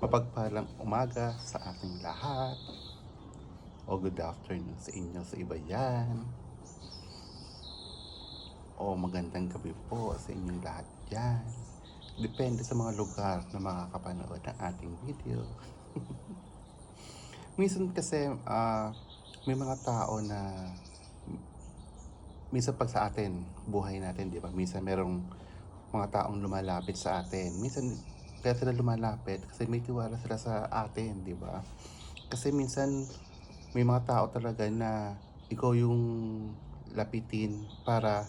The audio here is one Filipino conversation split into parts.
Mapagpalang umaga sa ating lahat o good afternoon sa inyo sa iba yan o magandang gabi po sa inyong lahat dyan. Depende sa mga lugar na makakapanood ng ating video. Minsan kasi may mga tao na minsan pag sa atin, buhay natin, di ba? Minsan merong mga taong lumalapit sa atin. Minsan kaya sila lumalapit kasi may tiwala sila sa atin, di ba? Kasi minsan may mga tao talaga na ikaw yung lapitin para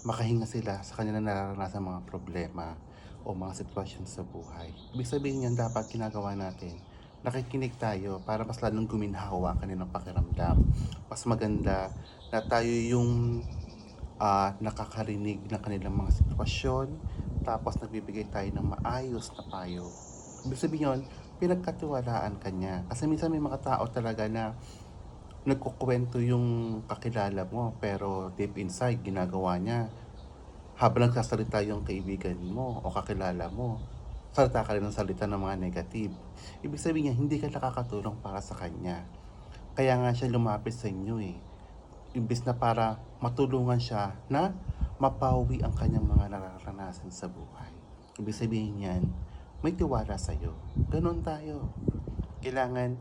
makahinga sila sa kanilang nararanasan mga problema o mga sitwasyon sa buhay. Ibig sabihin yan, dapat ginagawa natin, nakikinig tayo para mas lalong guminhawa ang kanilang pakiramdam. Mas maganda na tayo yung nakakarinig ng kanilang mga sitwasyon, tapos nagbibigay tayo ng maayos na payo. Ibig sabihin yun, pinagkatiwalaan ka niya. Kasi minsan may mga tao talaga na nagkukwento yung kakilala mo, pero deep inside, ginagawa niya, habang nagsasalita yung kaibigan mo o kakilala mo, salita ka rin ng salita ng mga negative. Ibig sabihin niya, hindi ka nakakatulong para sa kanya. Kaya nga siya lumapit sa inyo eh. Imbis na para matulungan siya na mapawi ang kanyang mga nararanasan sa buhay. Ibig sabihin yan, may tiwala sa'yo. Ganon tayo. Kailangan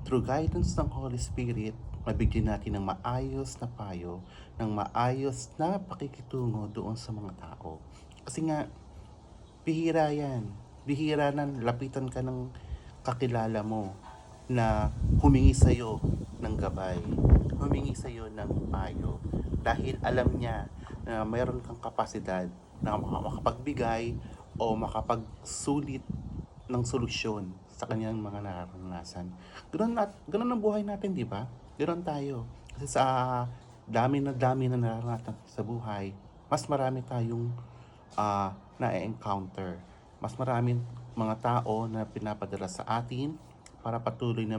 through guidance ng Holy Spirit, mabigyan natin ng maayos na payo, ng maayos na pakikitungo doon sa mga tao. Kasi nga, bihira yan. Bihira na lapitan ka ng kakilala mo na humingi sa'yo ng gabay, humingi sa'yo ng payo. Dahil alam niya na mayroon kang kapasidad na makapagbigay o makapagsulit ng solusyon sa kanyang mga nararanasan. Ganun ang buhay natin, di ba? Ganun tayo. Kasi sa dami na nararanasan sa buhay, mas marami tayong na-encounter. Mas maraming mga tao na pinapadala sa atin para patuloy na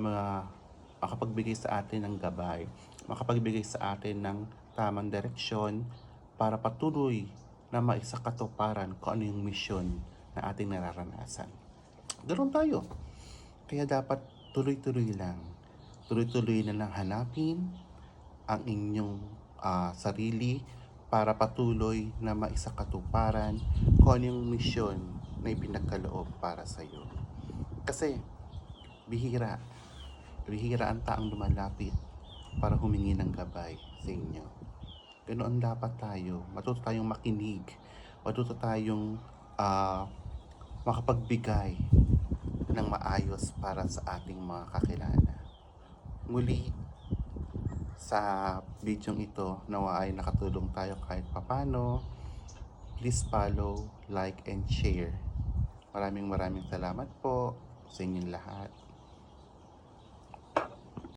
makapagbigay sa atin ng gabay, makapagbigay sa atin ng tamang direksyon para patuloy na maisakatuparan kung ano yung misyon na ating nararanasan. Ganoon tayo. Kaya dapat tuloy-tuloy lang. Tuloy-tuloy na lang hanapin ang inyong sarili para patuloy na maisakatuparan kung ano yung misyon na ipinagkaloob para sa iyo. Kasi bihira ang taong lumalapit para humingi ng gabay sa inyo. Ganoon dapat tayo. Matuto tayong makinig. Matuto tayong makapagbigay ng maayos para sa ating mga kakilala. Muli, sa video ito, nawa ay nakatulong tayo kahit papano. Please follow, like, and share. Maraming salamat po sa inyong lahat.